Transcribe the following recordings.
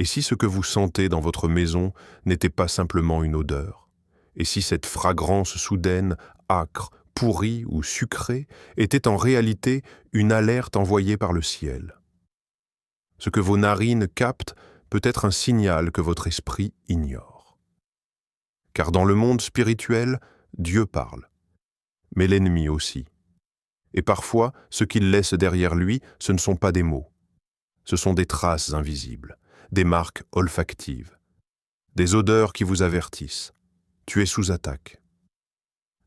Et si ce que vous sentez dans votre maison n'était pas simplement une odeur? Et si cette fragrance soudaine, âcre, pourrie ou sucrée était en réalité une alerte envoyée par le ciel? Ce que vos narines captent peut être un signal que votre esprit ignore. Car dans le monde spirituel, Dieu parle, mais l'ennemi aussi. Et parfois, ce qu'il laisse derrière lui, ce ne sont pas des mots. Ce sont des traces invisibles, des marques olfactives, des odeurs qui vous avertissent. Tu es sous attaque.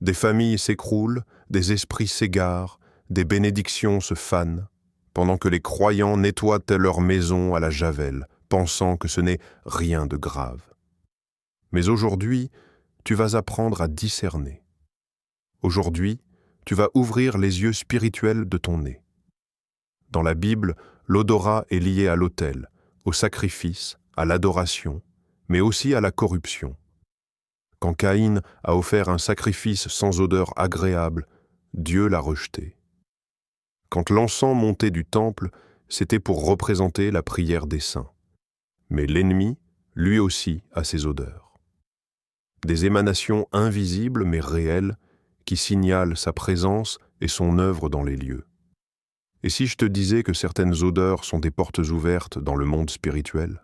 Des familles s'écroulent, des esprits s'égarent, des bénédictions se fanent, pendant que les croyants nettoient leur maison à la javel, pensant que ce n'est rien de grave. Mais aujourd'hui, tu vas apprendre à discerner. Aujourd'hui, tu vas ouvrir les yeux spirituels de ton nez. Dans la Bible, l'odorat est lié à l'autel, au sacrifice, à l'adoration, mais aussi à la corruption. Quand Caïn a offert un sacrifice sans odeur agréable, Dieu l'a rejeté. Quand l'encens montait du temple, c'était pour représenter la prière des saints. Mais l'ennemi, lui aussi, a ses odeurs. Des émanations invisibles mais réelles qui signalent sa présence et son œuvre dans les lieux. Et si je te disais que certaines odeurs sont des portes ouvertes dans le monde spirituel?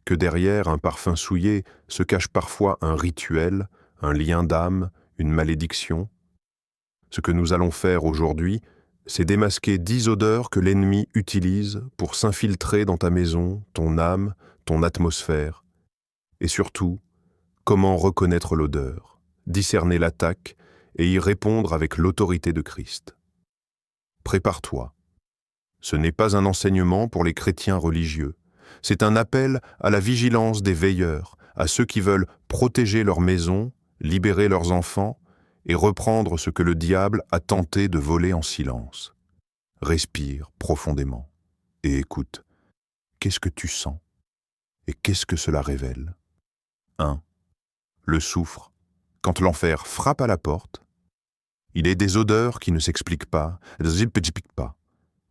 Que derrière un parfum souillé se cache parfois un rituel, un lien d'âme, une malédiction? Ce que nous allons faire aujourd'hui, c'est démasquer 10 odeurs que l'ennemi utilise pour s'infiltrer dans ta maison, ton âme, ton atmosphère. Et surtout, comment reconnaître l'odeur, discerner l'attaque et y répondre avec l'autorité de Christ. Prépare-toi. Ce n'est pas un enseignement pour les chrétiens religieux. C'est un appel à la vigilance des veilleurs, à ceux qui veulent protéger leur maison, libérer leurs enfants et reprendre ce que le diable a tenté de voler en silence. Respire profondément et écoute. Qu'est-ce que tu sens? Et qu'est-ce que cela révèle? 1. Le soufre. Quand l'enfer frappe à la porte, il est des odeurs qui ne s'expliquent pas,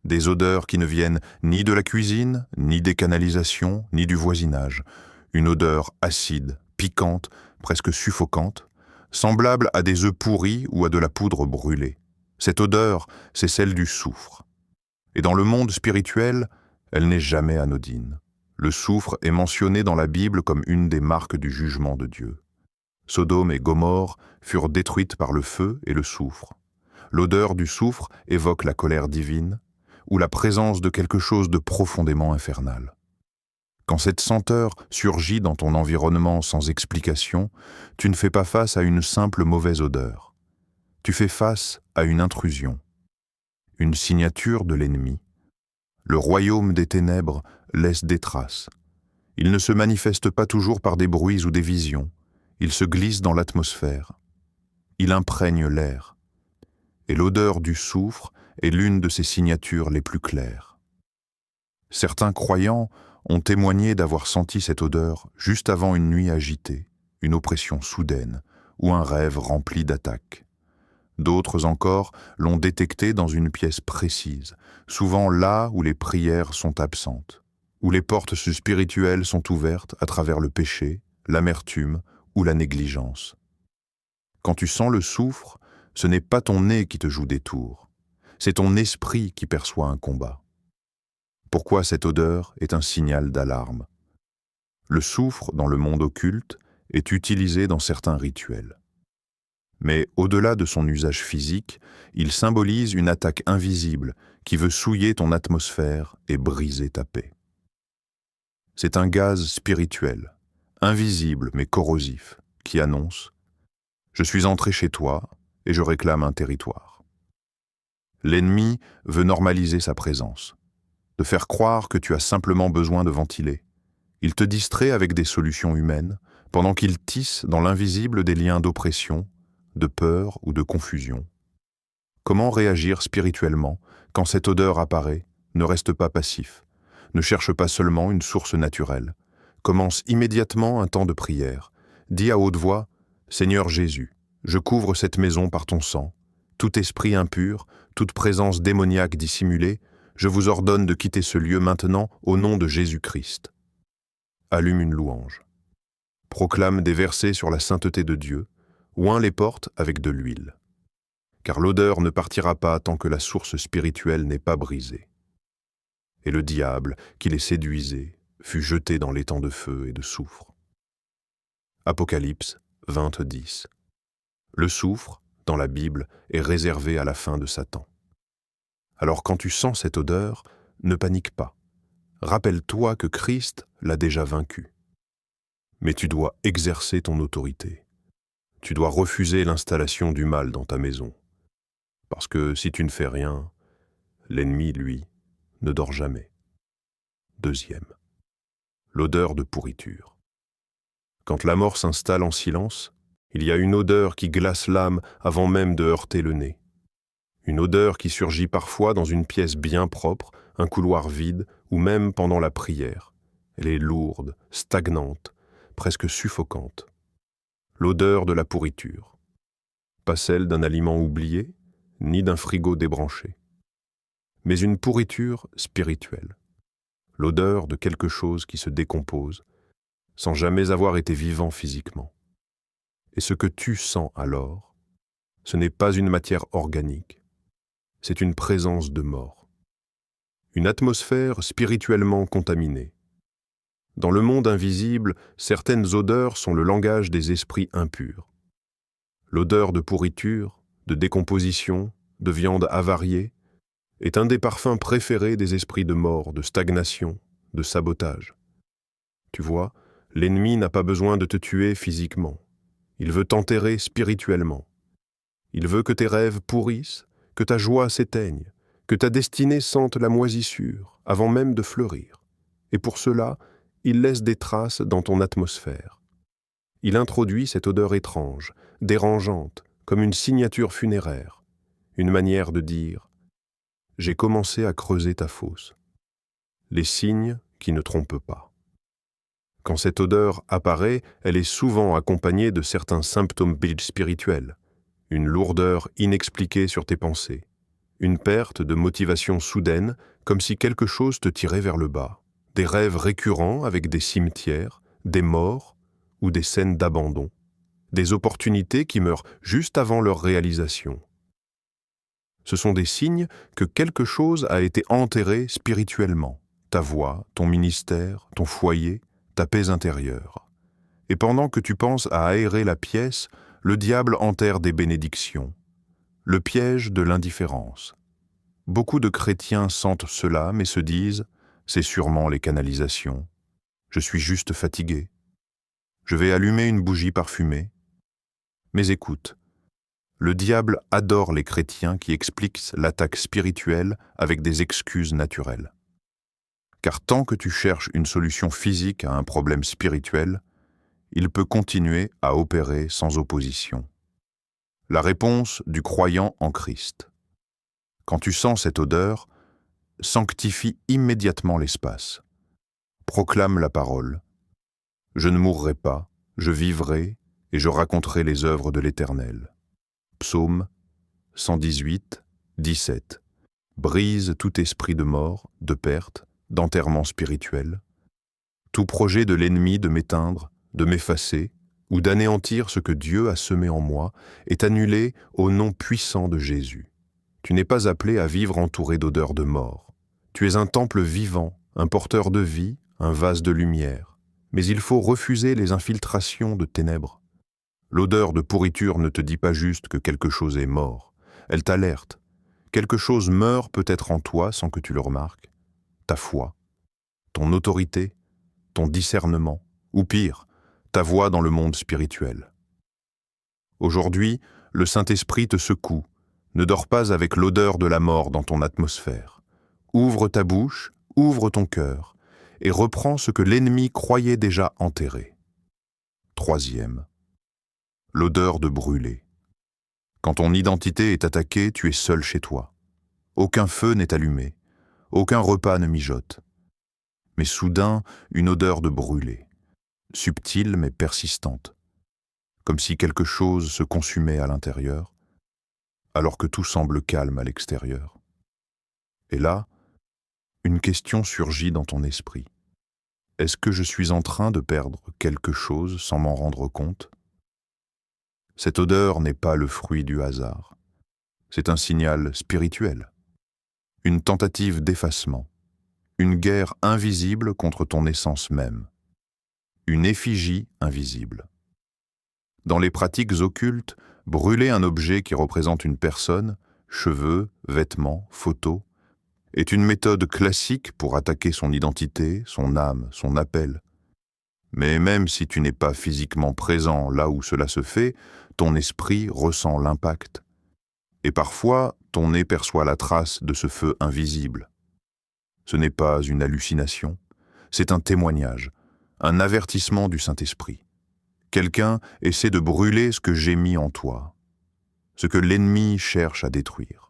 des odeurs qui ne viennent ni de la cuisine, ni des canalisations, ni du voisinage. Une odeur acide, piquante, presque suffocante, semblable à des œufs pourris ou à de la poudre brûlée. Cette odeur, c'est celle du soufre. Et dans le monde spirituel, elle n'est jamais anodine. Le soufre est mentionné dans la Bible comme une des marques du jugement de Dieu. Sodome et Gomorrhe furent détruites par le feu et le soufre. L'odeur du soufre évoque la colère divine ou la présence de quelque chose de profondément infernal. Quand cette senteur surgit dans ton environnement sans explication, tu ne fais pas face à une simple mauvaise odeur. Tu fais face à une intrusion, une signature de l'ennemi. Le royaume des ténèbres laisse des traces. Il ne se manifeste pas toujours par des bruits ou des visions. Il se glisse dans l'atmosphère. Il imprègne l'air. Et l'odeur du soufre est l'une de ses signatures les plus claires. Certains croyants ont témoigné d'avoir senti cette odeur juste avant une nuit agitée, une oppression soudaine ou un rêve rempli d'attaques. D'autres encore l'ont détectée dans une pièce précise, souvent là où les prières sont absentes, où les portes spirituelles sont ouvertes à travers le péché, l'amertume ou la négligence. Quand tu sens le soufre, ce n'est pas ton nez qui te joue des tours, c'est ton esprit qui perçoit un combat. Pourquoi cette odeur est un signal d'alarme? Le soufre, dans le monde occulte, est utilisé dans certains rituels. Mais au-delà de son usage physique, il symbolise une attaque invisible qui veut souiller ton atmosphère et briser ta paix. C'est un gaz spirituel, invisible mais corrosif, qui annonce « Je suis entré chez toi et je réclame un territoire ». L'ennemi veut normaliser sa présence, te faire croire que tu as simplement besoin de ventiler. Il te distrait avec des solutions humaines, pendant qu'il tisse dans l'invisible des liens d'oppression, de peur ou de confusion. Comment réagir spirituellement quand cette odeur apparaît? Ne reste pas passif. Ne cherche pas seulement une source naturelle. Commence immédiatement un temps de prière. Dis à haute voix, « Seigneur Jésus, je couvre cette maison par ton sang. Tout esprit impur, toute présence démoniaque dissimulée, je vous ordonne de quitter ce lieu maintenant au nom de Jésus-Christ. » allume une louange. Proclame des versets sur la sainteté de Dieu, oint les portes avec de l'huile. Car l'odeur ne partira pas tant que la source spirituelle n'est pas brisée. Et le diable, qui les séduisait, fut jeté dans l'étang de feu et de soufre. Apocalypse 20:10. Le soufre, dans la Bible, est réservé à la fin de Satan. Alors quand tu sens cette odeur, ne panique pas. Rappelle-toi que Christ l'a déjà vaincu. Mais tu dois exercer ton autorité. Tu dois refuser l'installation du mal dans ta maison. Parce que si tu ne fais rien, l'ennemi, lui, ne dort jamais. Deuxième, l'odeur de pourriture. Quand la mort s'installe en silence, il y a une odeur qui glace l'âme avant même de heurter le nez. Une odeur qui surgit parfois dans une pièce bien propre, un couloir vide, ou même pendant la prière. Elle est lourde, stagnante, presque suffocante. L'odeur de la pourriture. Pas celle d'un aliment oublié, ni d'un frigo débranché. Mais une pourriture spirituelle. L'odeur de quelque chose qui se décompose, sans jamais avoir été vivant physiquement. Et ce que tu sens alors, ce n'est pas une matière organique, c'est une présence de mort. Une atmosphère spirituellement contaminée. Dans le monde invisible, certaines odeurs sont le langage des esprits impurs. L'odeur de pourriture, de décomposition, de viande avariée, est un des parfums préférés des esprits de mort, de stagnation, de sabotage. Tu vois, l'ennemi n'a pas besoin de te tuer physiquement. Il veut t'enterrer spirituellement. Il veut que tes rêves pourrissent, que ta joie s'éteigne, que ta destinée sente la moisissure avant même de fleurir. Et pour cela, il laisse des traces dans ton atmosphère. Il introduit cette odeur étrange, dérangeante, comme une signature funéraire, une manière de dire « J'ai commencé à creuser ta fosse ». Les signes qui ne trompent pas. Quand cette odeur apparaît, elle est souvent accompagnée de certains symptômes spirituels, une lourdeur inexpliquée sur tes pensées, une perte de motivation soudaine, comme si quelque chose te tirait vers le bas, des rêves récurrents avec des cimetières, des morts ou des scènes d'abandon, des opportunités qui meurent juste avant leur réalisation. Ce sont des signes que quelque chose a été enterré spirituellement, ta voix, ton ministère, ton foyer, ta paix intérieure. Et pendant que tu penses à aérer la pièce, le diable enterre des bénédictions. Le piège de l'indifférence. Beaucoup de chrétiens sentent cela, mais se disent « c'est sûrement les canalisations. Je suis juste fatigué. Je vais allumer une bougie parfumée. » Mais écoute, le diable adore les chrétiens qui expliquent l'attaque spirituelle avec des excuses naturelles. Car tant que tu cherches une solution physique à un problème spirituel, il peut continuer à opérer sans opposition. La réponse du croyant en Christ. Quand tu sens cette odeur, sanctifie immédiatement l'espace. Proclame la parole. Je ne mourrai pas, je vivrai et je raconterai les œuvres de l'Éternel. Psaume 118, 17. Brise tout esprit de mort, de perte, d'enterrement spirituel. Tout projet de l'ennemi de m'éteindre, de m'effacer ou d'anéantir ce que Dieu a semé en moi est annulé au nom puissant de Jésus. Tu n'es pas appelé à vivre entouré d'odeurs de mort. Tu es un temple vivant, un porteur de vie, un vase de lumière. Mais il faut refuser les infiltrations de ténèbres. L'odeur de pourriture ne te dit pas juste que quelque chose est mort. Elle t'alerte. Quelque chose meurt peut-être en toi sans que tu le remarques. Ta foi, ton autorité, ton discernement, ou pire, ta voix dans le monde spirituel. Aujourd'hui, le Saint-Esprit te secoue. Ne dors pas avec l'odeur de la mort dans ton atmosphère. Ouvre ta bouche, ouvre ton cœur, et reprends ce que l'ennemi croyait déjà enterré. Troisième, l'odeur de brûlé. Quand ton identité est attaquée, tu es seul chez toi. Aucun feu n'est allumé, aucun repas ne mijote. Mais soudain, une odeur de brûlé, subtile mais persistante, comme si quelque chose se consumait à l'intérieur, alors que tout semble calme à l'extérieur. Et là, une question surgit dans ton esprit. Est-ce que je suis en train de perdre quelque chose sans m'en rendre compte? Cette odeur n'est pas le fruit du hasard. C'est un signal spirituel, une tentative d'effacement, une guerre invisible contre ton essence même, une effigie invisible. Dans les pratiques occultes, brûler un objet qui représente une personne, cheveux, vêtements, photos, est une méthode classique pour attaquer son identité, son âme, son appel. Mais même si tu n'es pas physiquement présent là où cela se fait, ton esprit ressent l'impact. Et parfois, ton nez perçoit la trace de ce feu invisible. Ce n'est pas une hallucination, c'est un témoignage, un avertissement du Saint-Esprit. Quelqu'un essaie de brûler ce que j'ai mis en toi, ce que l'ennemi cherche à détruire.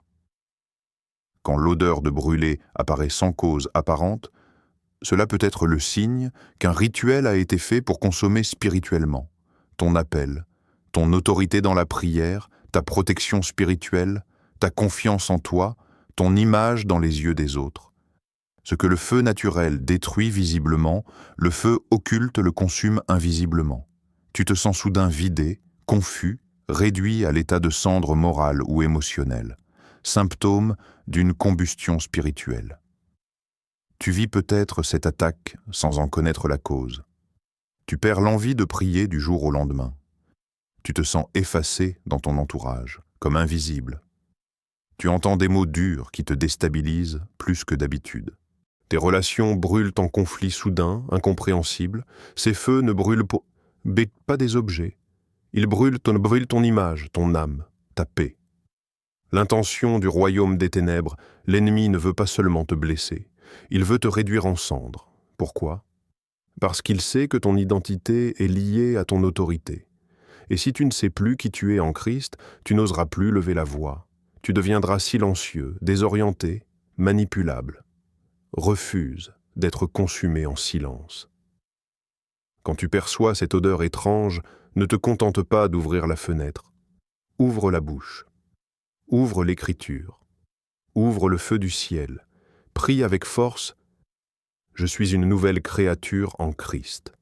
Quand l'odeur de brûler apparaît sans cause apparente, cela peut être le signe qu'un rituel a été fait pour consommer spirituellement ton appel, ton autorité dans la prière, ta protection spirituelle, ta confiance en toi, ton image dans les yeux des autres. Ce que le feu naturel détruit visiblement, le feu occulte le consume invisiblement. Tu te sens soudain vidé, confus, réduit à l'état de cendre morale ou émotionnelle, symptôme d'une combustion spirituelle. Tu vis peut-être cette attaque sans en connaître la cause. Tu perds l'envie de prier du jour au lendemain. Tu te sens effacé dans ton entourage, comme invisible. Tu entends des mots durs qui te déstabilisent plus que d'habitude. Tes relations brûlent en conflits soudains, incompréhensibles. Ces feux ne brûlent pas des objets. Ils brûlent ton image, ton âme, ta paix. L'intention du royaume des ténèbres, l'ennemi ne veut pas seulement te blesser. Il veut te réduire en cendres. Pourquoi? Parce qu'il sait que ton identité est liée à ton autorité. Et si tu ne sais plus qui tu es en Christ, tu n'oseras plus lever la voix. Tu deviendras silencieux, désorienté, manipulable. Refuse d'être consumé en silence. Quand tu perçois cette odeur étrange, ne te contente pas d'ouvrir la fenêtre. Ouvre la bouche. Ouvre l'écriture. Ouvre le feu du ciel. Prie avec force. Je suis une nouvelle créature en Christ.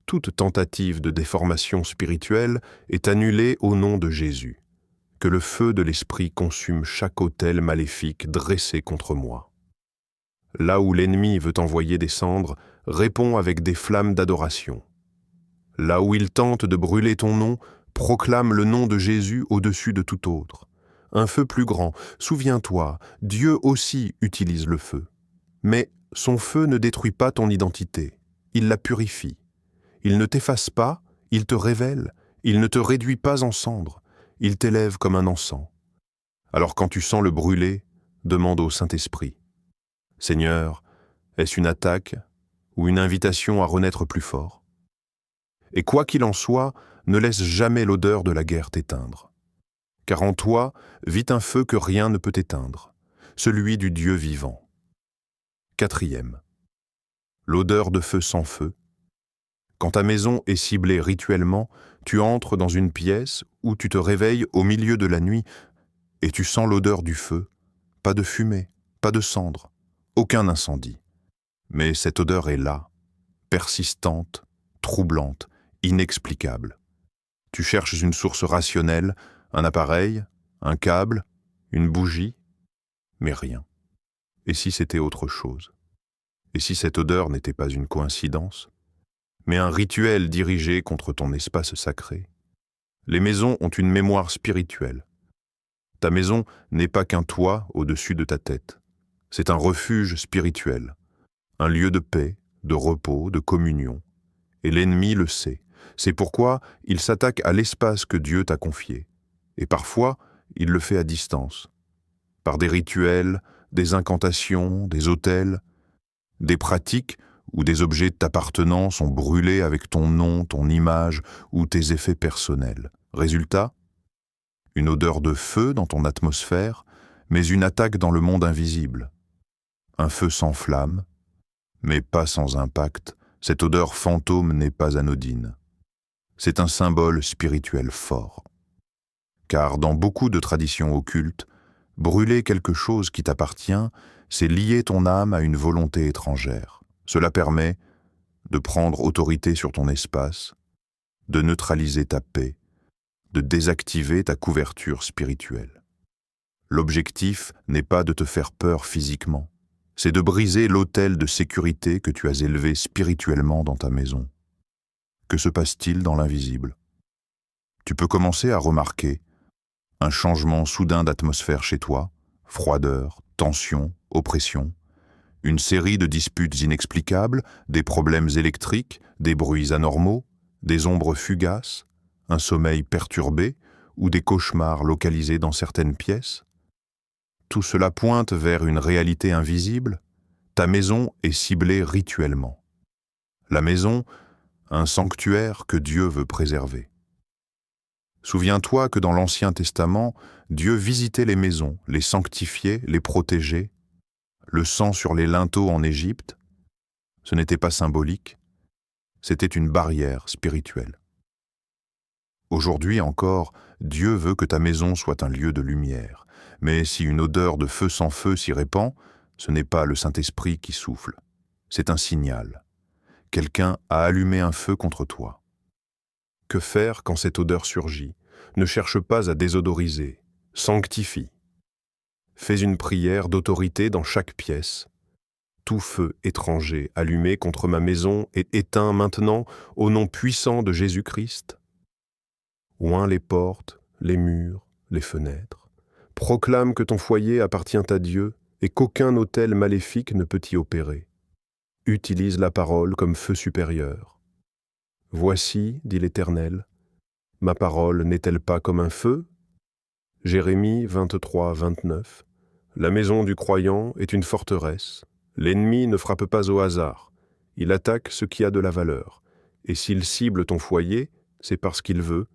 Toute tentative de déformation spirituelle est annulée au nom de Jésus. Que le feu de l'Esprit consume chaque autel maléfique dressé contre moi. Là où l'ennemi veut envoyer des cendres, réponds avec des flammes d'adoration. Là où il tente de brûler ton nom, proclame le nom de Jésus au-dessus de tout autre. Un feu plus grand, souviens-toi, Dieu aussi utilise le feu. Mais son feu ne détruit pas ton identité, il la purifie. Il ne t'efface pas, il te révèle, il ne te réduit pas en cendres, il t'élève comme un encens. Alors quand tu sens le brûler, demande au Saint-Esprit. Seigneur, est-ce une attaque ou une invitation à renaître plus fort? Et quoi qu'il en soit, ne laisse jamais l'odeur de la guerre t'éteindre. Car en toi vit un feu que rien ne peut éteindre, celui du Dieu vivant. 4e. L'odeur de feu sans feu. Quand ta maison est ciblée rituellement, tu entres dans une pièce où tu te réveilles au milieu de la nuit et tu sens l'odeur du feu. Pas de fumée, pas de cendre, aucun incendie. Mais cette odeur est là, persistante, troublante, inexplicable. Tu cherches une source rationnelle, un appareil, un câble, une bougie, mais rien. Et si c'était autre chose? Et si cette odeur n'était pas une coïncidence, mais un rituel dirigé contre ton espace sacré? Les maisons ont une mémoire spirituelle. Ta maison n'est pas qu'un toit au-dessus de ta tête. C'est un refuge spirituel, un lieu de paix, de repos, de communion. Et l'ennemi le sait. C'est pourquoi il s'attaque à l'espace que Dieu t'a confié. Et parfois, il le fait à distance, par des rituels, des incantations, des autels, des pratiques où des objets t'appartenant sont brûlés avec ton nom, ton image ou tes effets personnels. Résultat, une odeur de feu dans ton atmosphère, mais une attaque dans le monde invisible. Un feu sans flamme, mais pas sans impact. Cette odeur fantôme n'est pas anodine. C'est un symbole spirituel fort. Car dans beaucoup de traditions occultes, brûler quelque chose qui t'appartient, c'est lier ton âme à une volonté étrangère. Cela permet de prendre autorité sur ton espace, de neutraliser ta paix, de désactiver ta couverture spirituelle. L'objectif n'est pas de te faire peur physiquement, c'est de briser l'autel de sécurité que tu as élevé spirituellement dans ta maison. Que se passe-t-il dans l'invisible? Tu peux commencer à remarquer un changement soudain d'atmosphère chez toi, froideur, tension, oppression, une série de disputes inexplicables, des problèmes électriques, des bruits anormaux, des ombres fugaces, un sommeil perturbé ou des cauchemars localisés dans certaines pièces. Tout cela pointe vers une réalité invisible. Ta maison est ciblée rituellement. La maison, un sanctuaire que Dieu veut préserver. Souviens-toi que dans l'Ancien Testament, Dieu visitait les maisons, les sanctifiait, les protégeait. Le sang sur les linteaux en Égypte, ce n'était pas symbolique, c'était une barrière spirituelle. Aujourd'hui encore, Dieu veut que ta maison soit un lieu de lumière, mais si une odeur de feu sans feu s'y répand, ce n'est pas le Saint-Esprit qui souffle, c'est un signal. Quelqu'un a allumé un feu contre toi. Que faire quand cette odeur surgit? Ne cherche pas à désodoriser, sanctifie. Fais une prière d'autorité dans chaque pièce. Tout feu étranger allumé contre ma maison est éteint maintenant au nom puissant de Jésus-Christ. Oins les portes, les murs, les fenêtres. Proclame que ton foyer appartient à Dieu et qu'aucun autel maléfique ne peut y opérer. Utilise la parole comme feu supérieur. Voici, dit l'Éternel, ma parole n'est-elle pas comme un feu? Jérémie 23, 29. La maison du croyant est une forteresse. L'ennemi ne frappe pas au hasard. Il attaque ce qui a de la valeur. Et s'il cible ton foyer, c'est parce qu'il veut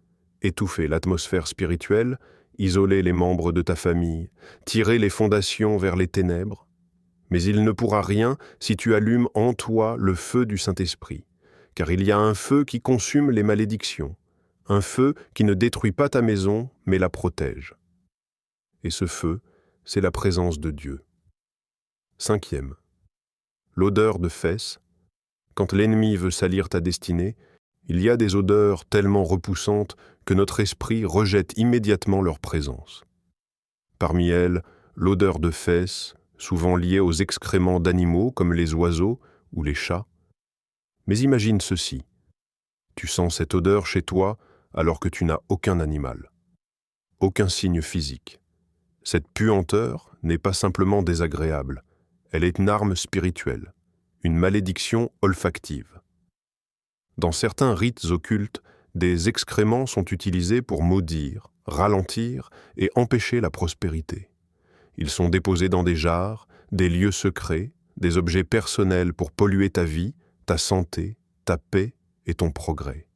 étouffer l'atmosphère spirituelle, isoler les membres de ta famille, tirer les fondations vers les ténèbres. Mais il ne pourra rien si tu allumes en toi le feu du Saint-Esprit, car il y a un feu qui consume les malédictions, un feu qui ne détruit pas ta maison, mais la protège. Et ce feu, c'est la présence de Dieu. 5e. L'odeur de fesses. Quand l'ennemi veut salir ta destinée, il y a des odeurs tellement repoussantes que notre esprit rejette immédiatement leur présence. Parmi elles, l'odeur de fesses, souvent liée aux excréments d'animaux comme les oiseaux ou les chats. Mais imagine ceci. Tu sens cette odeur chez toi alors que tu n'as aucun animal, aucun signe physique. Cette puanteur n'est pas simplement désagréable, elle est une arme spirituelle, une malédiction olfactive. Dans certains rites occultes, des excréments sont utilisés pour maudire, ralentir et empêcher la prospérité. Ils sont déposés dans des jarres, des lieux secrets, des objets personnels pour polluer ta vie, ta santé, ta paix et ton progrès.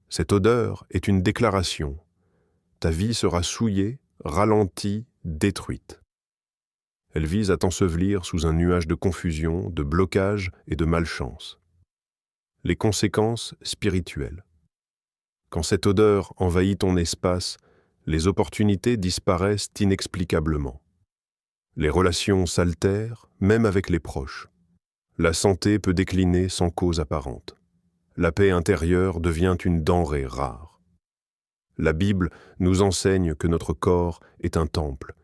Cette odeur est une déclaration. Ta vie sera souillée, ralentie, détruite. Elle vise à t'ensevelir sous un nuage de confusion, de blocage et de malchance. Les conséquences spirituelles. Quand cette odeur envahit ton espace, les opportunités disparaissent inexplicablement. Les relations s'altèrent, même avec les proches. La santé peut décliner sans cause apparente. La paix intérieure devient une denrée rare. La Bible nous enseigne que notre corps est un temple.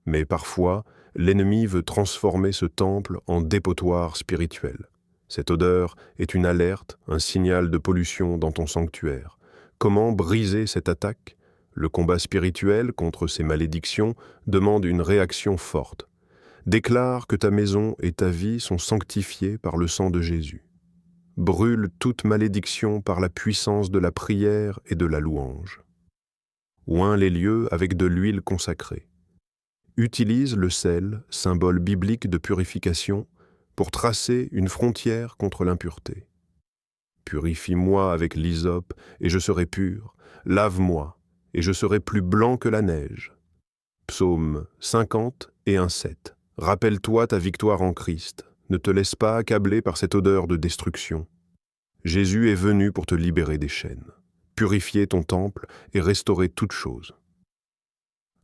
Mais parfois, l'ennemi veut transformer ce temple en dépotoir spirituel. Cette odeur est une alerte, un signal de pollution dans ton sanctuaire. Comment briser cette attaque? Le combat spirituel contre ces malédictions demande une réaction forte. Déclare que ta maison et ta vie sont sanctifiées par le sang de Jésus. Brûle toute malédiction par la puissance de la prière et de la louange. Oins les lieux avec de l'huile consacrée. Utilise le sel, symbole biblique de purification, pour tracer une frontière contre l'impureté. Purifie-moi avec l'hysope, et je serai pur. Lave-moi, et je serai plus blanc que la neige. Psaume 50 et 1,7. Rappelle-toi ta victoire en Christ. Ne te laisse pas accabler par cette odeur de destruction. Jésus est venu pour te libérer des chaînes, purifier ton temple et restaurer toutes choses.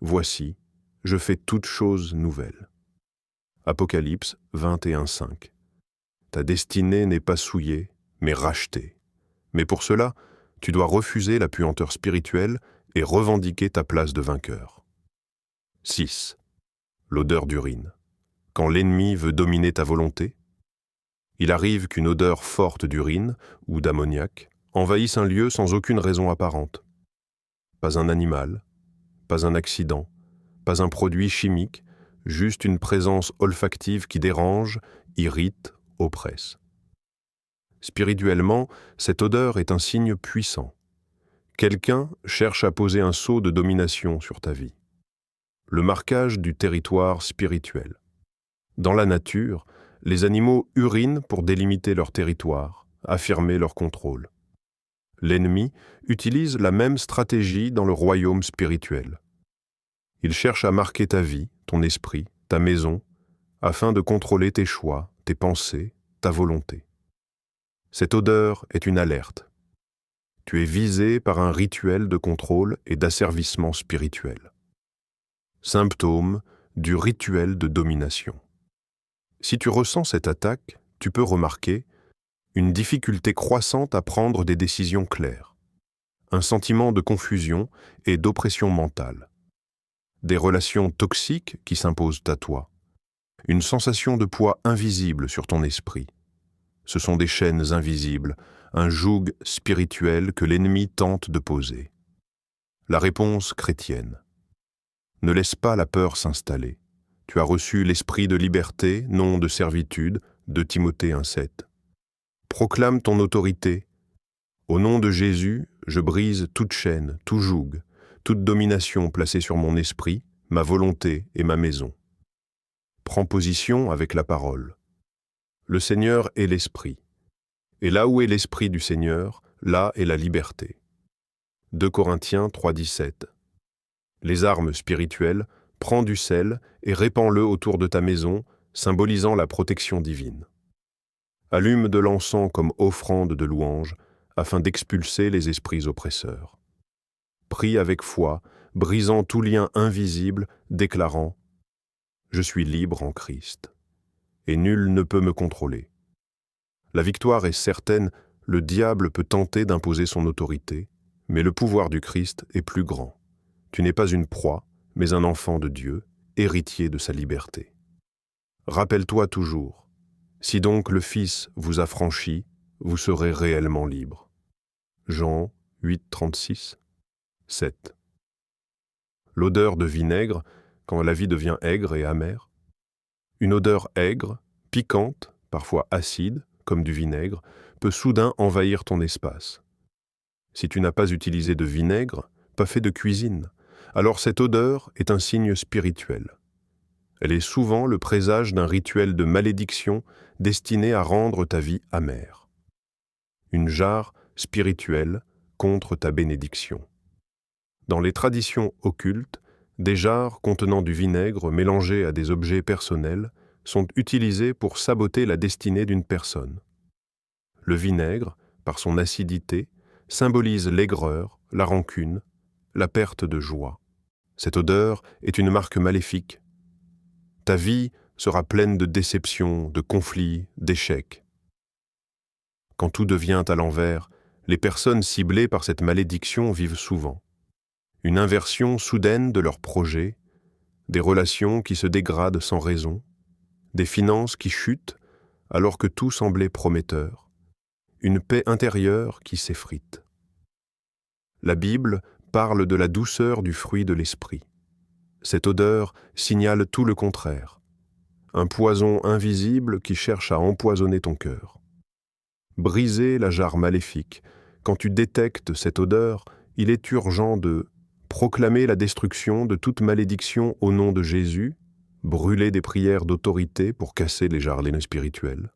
Voici, je fais toutes choses nouvelles. Apocalypse 21,5. ta destinée n'est pas souillée, mais rachetée. Mais pour cela, tu dois refuser la puanteur spirituelle et revendiquer ta place de vainqueur. 6. L'odeur d'urine. Quand l'ennemi veut dominer ta volonté, il arrive qu'une odeur forte d'urine ou d'ammoniac envahisse un lieu sans aucune raison apparente. Pas un animal, pas un accident, pas un produit chimique, juste une présence olfactive qui dérange, irrite, oppresse. Spirituellement, cette odeur est un signe puissant. Quelqu'un cherche à poser un sceau de domination sur ta vie. Le marquage du territoire spirituel. Dans la nature, les animaux urinent pour délimiter leur territoire, affirmer leur contrôle. L'ennemi utilise la même stratégie dans le royaume spirituel. Il cherche à marquer ta vie, ton esprit, ta maison, afin de contrôler tes choix, tes pensées, ta volonté. Cette odeur est une alerte. Tu es visé par un rituel de contrôle et d'asservissement spirituel. Symptôme du rituel de domination. Si tu ressens cette attaque, tu peux remarquer une difficulté croissante à prendre des décisions claires, un sentiment de confusion et d'oppression mentale, des relations toxiques qui s'imposent à toi, une sensation de poids invisible sur ton esprit. Ce sont des chaînes invisibles, un joug spirituel que l'ennemi tente de poser. La réponse chrétienne. Ne laisse pas la peur s'installer. Tu as reçu l'esprit de liberté, non de servitude, de Timothée 1,7. Proclame ton autorité. Au nom de Jésus, je brise toute chaîne, tout joug, toute domination placée sur mon esprit, ma volonté et ma maison. Prends position avec la parole. Le Seigneur est l'Esprit. Et là où est l'Esprit du Seigneur, là est la liberté. 2 Corinthiens 3,17. Les armes spirituelles, prends du sel et répands-le autour de ta maison, symbolisant la protection divine. Allume de l'encens comme offrande de louange, afin d'expulser les esprits oppresseurs. Prie avec foi, brisant tout lien invisible, déclarant « Je suis libre en Christ, et nul ne peut me contrôler. » La victoire est certaine, le diable peut tenter d'imposer son autorité, mais le pouvoir du Christ est plus grand. Tu n'es pas une proie, mais un enfant de Dieu, héritier de sa liberté. Rappelle-toi toujours, si donc le Fils vous a franchi, vous serez réellement libre. Jean 8, 36, 7. L'odeur de vinaigre, quand la vie devient aigre et amère. Une odeur aigre, piquante, parfois acide, comme du vinaigre, peut soudain envahir ton espace. Si tu n'as pas utilisé de vinaigre, pas fait de cuisine, alors cette odeur est un signe spirituel. Elle est souvent le présage d'un rituel de malédiction destiné à rendre ta vie amère. Une jarre spirituelle contre ta bénédiction. Dans les traditions occultes, des jarres contenant du vinaigre mélangé à des objets personnels sont utilisés pour saboter la destinée d'une personne. Le vinaigre, par son acidité, symbolise l'aigreur, la rancune, la perte de joie. Cette odeur est une marque maléfique. Ta vie sera pleine de déceptions, de conflits, d'échecs. Quand tout devient à l'envers, les personnes ciblées par cette malédiction vivent souvent. Une inversion soudaine de leurs projets, des relations qui se dégradent sans raison, des finances qui chutent alors que tout semblait prometteur, une paix intérieure qui s'effrite. La Bible parle de la douceur du fruit de l'esprit. Cette odeur signale tout le contraire, un poison invisible qui cherche à empoisonner ton cœur. Briser la jarre maléfique, quand tu détectes cette odeur, il est urgent de proclamer la destruction de toute malédiction au nom de Jésus, brûler des prières d'autorité pour casser les jardins spirituels,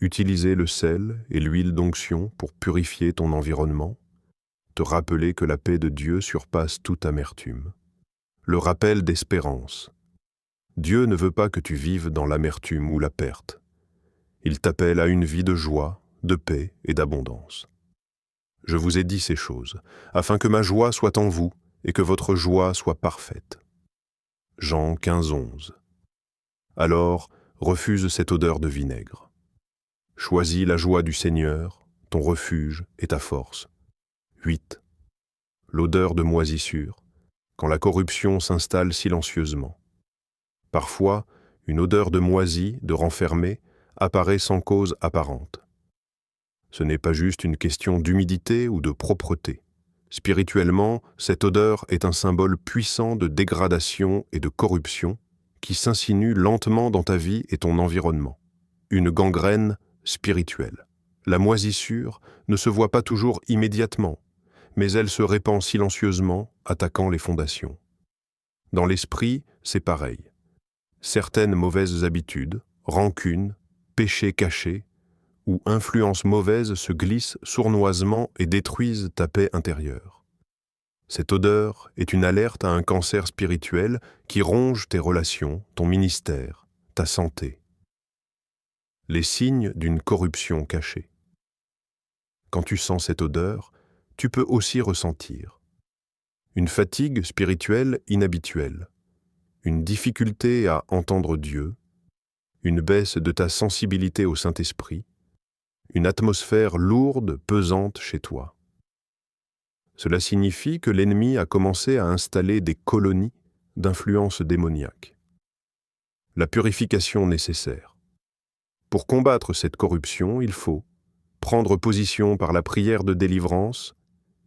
utiliser le sel et l'huile d'onction pour purifier ton environnement, te rappeler que la paix de Dieu surpasse toute amertume. Le rappel d'espérance. Dieu ne veut pas que tu vives dans l'amertume ou la perte. Il t'appelle à une vie de joie, de paix et d'abondance. Je vous ai dit ces choses, afin que ma joie soit en vous et que votre joie soit parfaite. Jean 15, 11. Alors, refuse cette odeur de vinaigre. Choisis la joie du Seigneur, ton refuge et ta force. 8. L'odeur de moisissure, quand la corruption s'installe silencieusement. Parfois, une odeur de moisi, de renfermé, apparaît sans cause apparente. Ce n'est pas juste une question d'humidité ou de propreté. Spirituellement, cette odeur est un symbole puissant de dégradation et de corruption qui s'insinue lentement dans ta vie et ton environnement. Une gangrène spirituelle. La moisissure ne se voit pas toujours immédiatement, mais elle se répand silencieusement, attaquant les fondations. Dans l'esprit, c'est pareil. Certaines mauvaises habitudes, rancunes, péchés cachés ou influences mauvaises se glissent sournoisement et détruisent ta paix intérieure. Cette odeur est une alerte à un cancer spirituel qui ronge tes relations, ton ministère, ta santé. Les signes d'une corruption cachée. Quand tu sens cette odeur, tu peux aussi ressentir une fatigue spirituelle inhabituelle, une difficulté à entendre Dieu, une baisse de ta sensibilité au Saint-Esprit, une atmosphère lourde, pesante chez toi. Cela signifie que l'ennemi a commencé à installer des colonies d'influences démoniaques. La purification nécessaire. Pour combattre cette corruption, il faut prendre position par la prière de délivrance,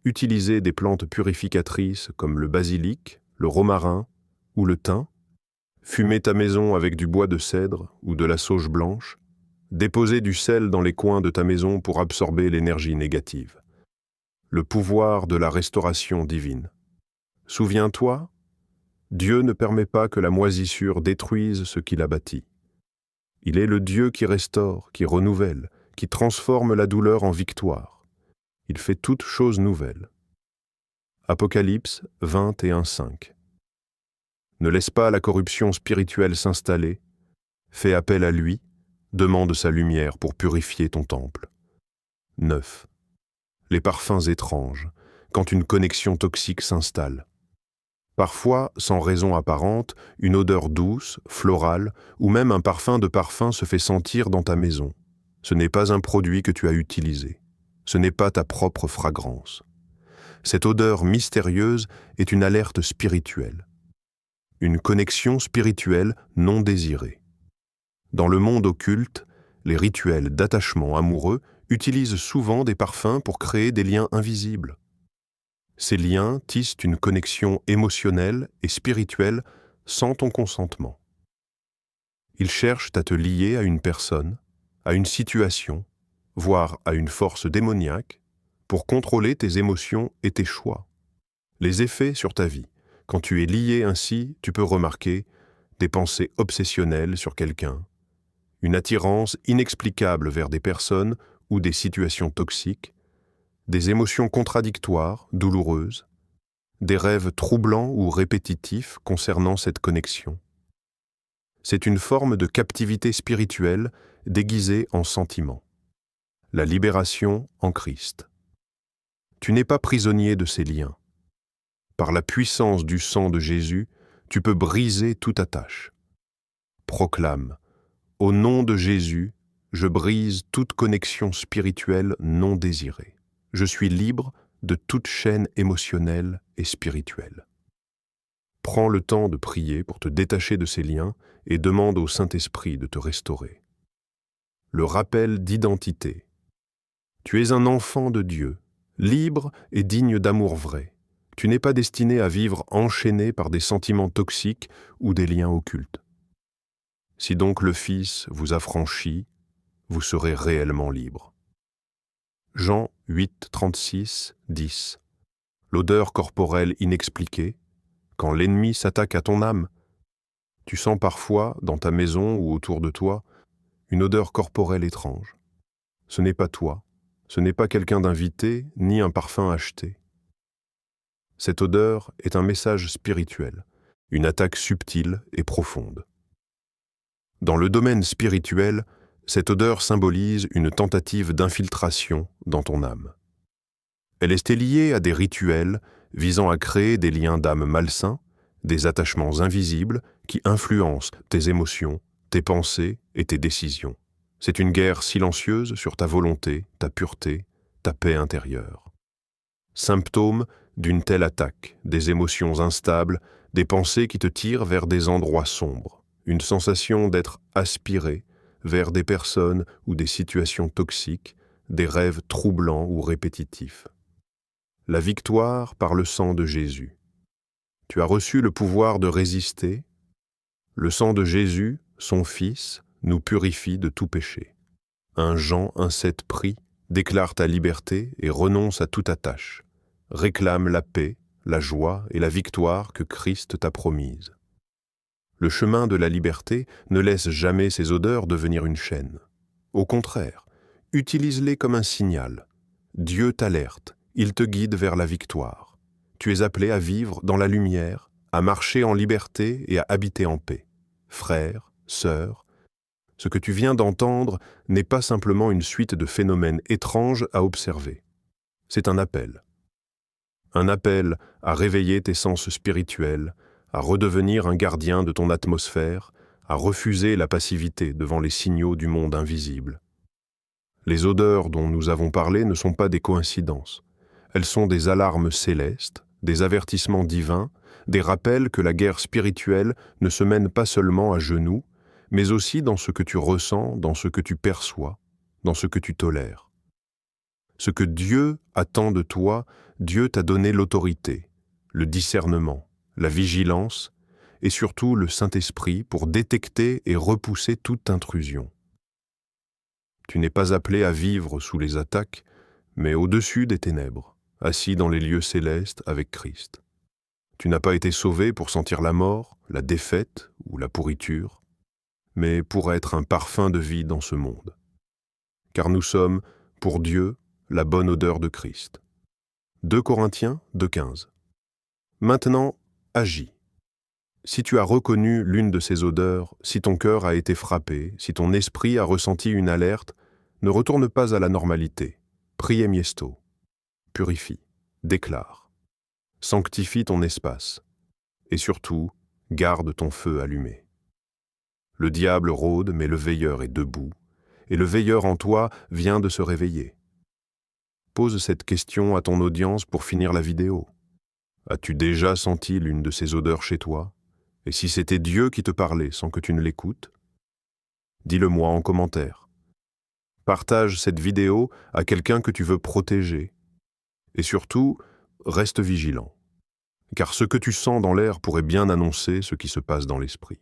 utiliser des plantes purificatrices comme le basilic, le romarin ou le thym, fumer ta maison avec du bois de cèdre ou de la sauge blanche, déposer du sel dans les coins de ta maison pour absorber l'énergie négative. Le pouvoir de la restauration divine. Souviens-toi, Dieu ne permet pas que la moisissure détruise ce qu'il a bâti. Il est le Dieu qui restaure, qui renouvelle, qui transforme la douleur en victoire. Il fait toutes choses nouvelles. Apocalypse 21:5. Ne laisse pas la corruption spirituelle s'installer. Fais appel à lui, demande sa lumière pour purifier ton temple. 9. Les parfums étranges, quand une connexion toxique s'installe. Parfois, sans raison apparente, une odeur douce, florale, ou même un parfum de parfum se fait sentir dans ta maison. Ce n'est pas un produit que tu as utilisé. Ce n'est pas ta propre fragrance. Cette odeur mystérieuse est une alerte spirituelle. Une connexion spirituelle non désirée. Dans le monde occulte, les rituels d'attachement amoureux utilisent souvent des parfums pour créer des liens invisibles. Ces liens tissent une connexion émotionnelle et spirituelle sans ton consentement. Ils cherchent à te lier à une personne, à une situation, voire à une force démoniaque, pour contrôler tes émotions et tes choix. Les effets sur ta vie. Quand tu es lié ainsi, tu peux remarquer des pensées obsessionnelles sur quelqu'un, une attirance inexplicable vers des personnes ou des situations toxiques, des émotions contradictoires, douloureuses, des rêves troublants ou répétitifs concernant cette connexion. C'est une forme de captivité spirituelle déguisée en sentiment. La libération en Christ. Tu n'es pas prisonnier de ces liens. Par la puissance du sang de Jésus, tu peux briser toute attache. Proclame, au nom de Jésus, je brise toute connexion spirituelle non désirée. Je suis libre de toute chaîne émotionnelle et spirituelle. Prends le temps de prier pour te détacher de ces liens et demande au Saint-Esprit de te restaurer. Le rappel d'identité. Tu es un enfant de Dieu, libre et digne d'amour vrai. Tu n'es pas destiné à vivre enchaîné par des sentiments toxiques ou des liens occultes. Si donc le Fils vous affranchit, vous serez réellement libre. Jean 8, 36, 10. L'odeur corporelle inexpliquée, quand l'ennemi s'attaque à ton âme. Tu sens parfois, dans ta maison ou autour de toi, une odeur corporelle étrange. Ce n'est pas toi, ce n'est pas quelqu'un d'invité, ni un parfum acheté. Cette odeur est un message spirituel, une attaque subtile et profonde. Dans le domaine spirituel, cette odeur symbolise une tentative d'infiltration dans ton âme. Elle est liée à des rituels visant à créer des liens d'âme malsains, des attachements invisibles qui influencent tes émotions, tes pensées et tes décisions. C'est une guerre silencieuse sur ta volonté, ta pureté, ta paix intérieure. Symptôme d'une telle attaque, des émotions instables, des pensées qui te tirent vers des endroits sombres, une sensation d'être aspiré vers des personnes ou des situations toxiques, des rêves troublants ou répétitifs. La victoire par le sang de Jésus. Tu as reçu le pouvoir de résister. Le sang de Jésus, son Fils, nous purifie de tout péché. 1 Jean 1,7 prie, déclare ta liberté et renonce à toute attache. Réclame la paix, la joie et la victoire que Christ t'a promise. Le chemin de la liberté ne laisse jamais ces odeurs devenir une chaîne. Au contraire, utilise-les comme un signal. Dieu t'alerte, il te guide vers la victoire. Tu es appelé à vivre dans la lumière, à marcher en liberté et à habiter en paix. Frères, sœurs, ce que tu viens d'entendre n'est pas simplement une suite de phénomènes étranges à observer. C'est un appel. Un appel à réveiller tes sens spirituels, à redevenir un gardien de ton atmosphère, à refuser la passivité devant les signaux du monde invisible. Les odeurs dont nous avons parlé ne sont pas des coïncidences. Elles sont des alarmes célestes, des avertissements divins, des rappels que la guerre spirituelle ne se mène pas seulement à genoux, mais aussi dans ce que tu ressens, dans ce que tu perçois, dans ce que tu tolères. Ce que Dieu attend de toi, Dieu t'a donné l'autorité, le discernement, la vigilance et surtout le Saint-Esprit pour détecter et repousser toute intrusion. Tu n'es pas appelé à vivre sous les attaques, mais au-dessus des ténèbres, assis dans les lieux célestes avec Christ. Tu n'as pas été sauvé pour sentir la mort, la défaite ou la pourriture, mais pour être un parfum de vie dans ce monde. Car nous sommes, pour Dieu, la bonne odeur de Christ. 2 Corinthiens 2,15. Maintenant, agis. Si tu as reconnu l'une de ces odeurs, si ton cœur a été frappé, si ton esprit a ressenti une alerte, ne retourne pas à la normalité. Prie miesto. Purifie. Déclare. Sanctifie ton espace. Et surtout, garde ton feu allumé. Le diable rôde, mais le veilleur est debout, et le veilleur en toi vient de se réveiller. Pose cette question à ton audience pour finir la vidéo. As-tu déjà senti l'une de ces odeurs chez toi? Et si c'était Dieu qui te parlait sans que tu ne l'écoutes? Dis-le-moi en commentaire. Partage cette vidéo à quelqu'un que tu veux protéger. Et surtout, reste vigilant. Car ce que tu sens dans l'air pourrait bien annoncer ce qui se passe dans l'esprit.